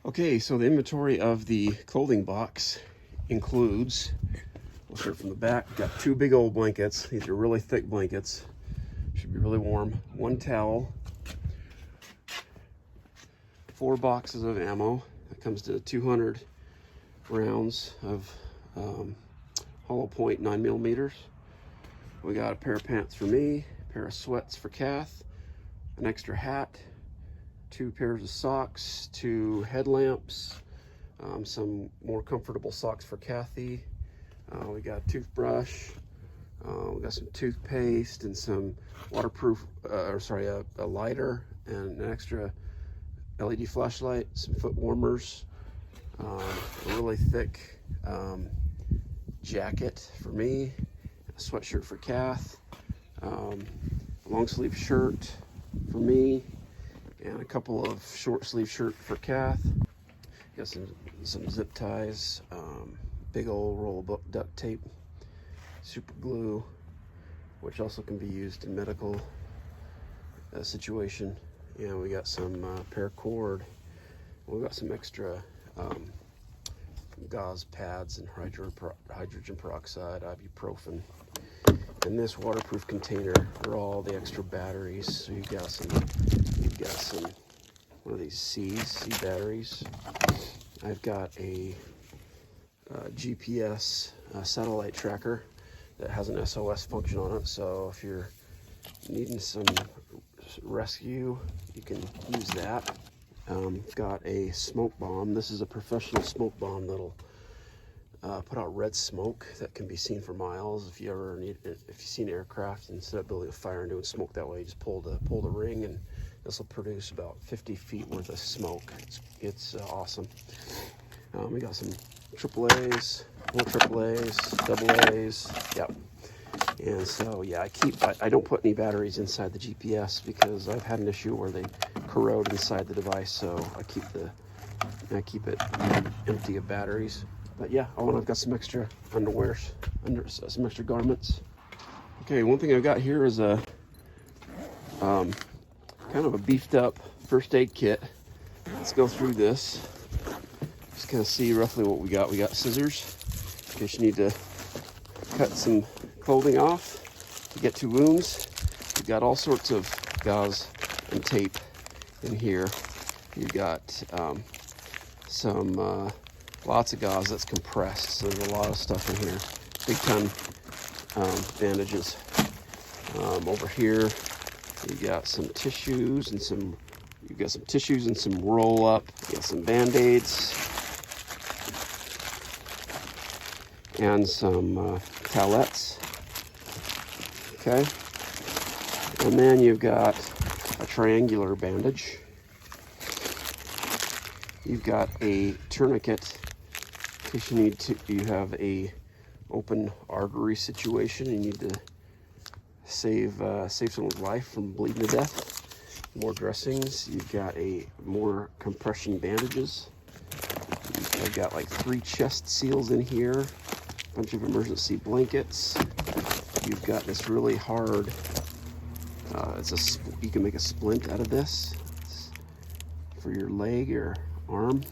Okay, so the inventory of the clothing box includes, we'll start from the back, we've got 2 big old blankets. These are really thick blankets, should be really warm. 1 towel, 4 boxes of ammo. That comes to 200 rounds of hollow point 9mm. We got a pair of pants for me, a pair of sweats for Kath, an extra hat, 2 pairs of socks, 2 headlamps, some more comfortable socks for Kathy. We got a toothbrush, we got some toothpaste and some waterproof, a lighter and an extra LED flashlight, some foot warmers, a really thick jacket for me, a sweatshirt for Kath, a long sleeve shirt for me, and a couple of short sleeve shirt for Kath. Got some zip ties, big old roll of duct tape, super glue, which also can be used in medical situation. And we got some paracord. We got some extra gauze pads and hydrogen peroxide, ibuprofen. In this waterproof container are all the extra batteries. So you've got some one of these C batteries. I've got a GPS satellite tracker that has an SOS function on it. So if you're needing some rescue, you can use that. Got a smoke bomb. This is a professional smoke bomb that'll put out red smoke that can be seen for miles. If you've seen aircraft, instead of building a fire and doing smoke that way, you just pull the ring, and this will produce about 50 feet worth of smoke. It's awesome. We got some AAAs, more AAAs, double A's. Yep. And so yeah, I don't put any batteries inside the GPS because I've had an issue where they corrode inside the device. So I keep it empty of batteries. But yeah, I've got some extra underwears, some extra garments. Okay, one thing I've got here is a kind of a beefed up first aid kit. Let's go through this. Just kind of see roughly what we got. We got scissors in case you need to cut some clothing off to get to wounds. We've got all sorts of gauze and tape in here. You've got some lots of gauze that's compressed, so there's a lot of stuff in here. Big ton bandages. Over here, you got some tissues and some roll up. You got some Band-Aids and some towelettes. Okay, and then you've got a triangular bandage. You've got a tourniquet in case you have a open artery situation and you need to save someone's life from bleeding to death. More dressings. You've got more compression bandages. I've got like 3 chest seals in here, a bunch of emergency blankets. You've got this really hard, you can make a splint out of this for your leg or arm.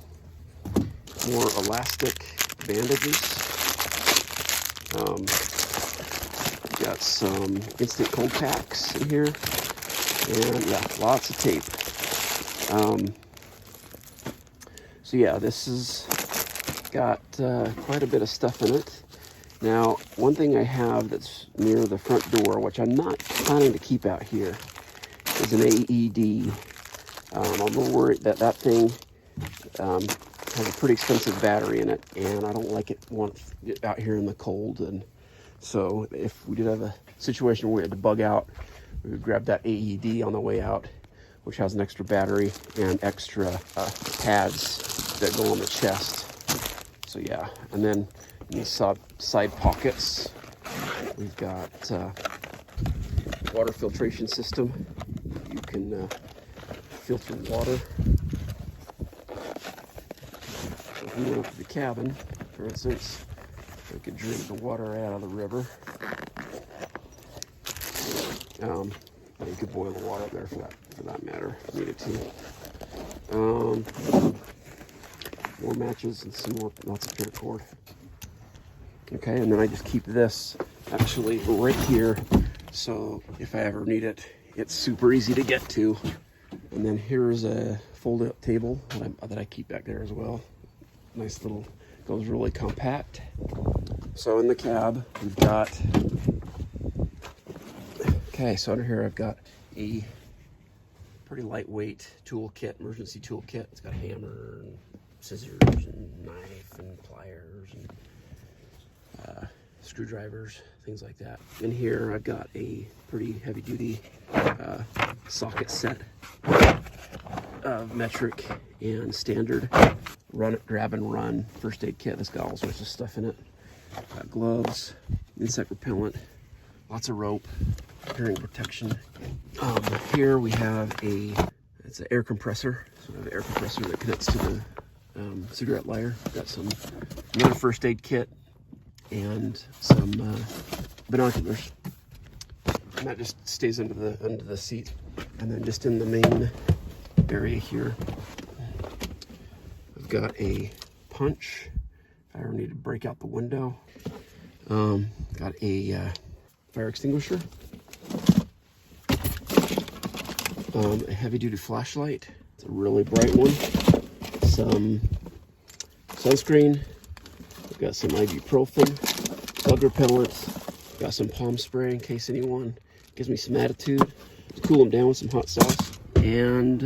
More elastic bandages. Got some instant cold packs in here, and yeah, lots of tape. So yeah, this has got quite a bit of stuff in it. Now, one thing I have that's near the front door, which I'm not planning to keep out here, is an AED. I'm a little worried that thing has a pretty expensive battery in it, and I don't like it out here in the cold. And so if we did have a situation where we had to bug out, we would grab that AED on the way out, which has an extra battery and extra pads that go on the chest. So yeah, and then in these side pockets, we've got water filtration system. You can filter water. So if we went up to the cabin, for instance, we could drink the water out of the river. You could boil the water up there for that matter, if you needed to. more matches and some more, lots of paracord. Okay, and then I just keep this actually right here, so if I ever need it, it's super easy to get to. And then here's a fold-up table that I keep back there as well. Nice little, goes really compact. So in the cab, we've got, okay, so under here I've got a pretty lightweight tool kit, emergency tool kit. It's got a hammer and scissors and knife and pliers and screwdrivers, things like that. In here I've got a pretty heavy duty socket set of metric and standard grab and run first aid kit. It's got all sorts of stuff in it. Got gloves, insect repellent, lots of rope, hearing protection. Here we have it's an air compressor. So we have an air compressor that connects to the cigarette lighter. Got another first aid kit and some binoculars. And that just stays under the seat. And then just in the main area here, I've got a punch if I ever need to break out the window. Got a fire extinguisher, a heavy-duty flashlight. It's a really bright one. Some sunscreen. I've got some ibuprofen, bug repellent. Got some palm spray in case anyone gives me some attitude. To cool them down with some hot sauce. And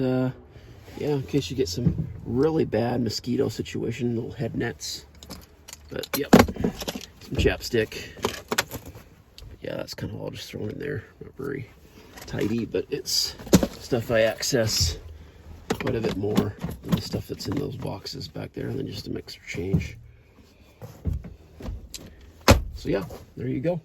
yeah, in case you get some really bad mosquito situation, little head nets. But yep, some chapstick. Yeah, that's kind of all just thrown in there. Not very tidy, but it's stuff I access quite a bit more than the stuff that's in those boxes back there, and then just a mixer change. So yeah, there you go.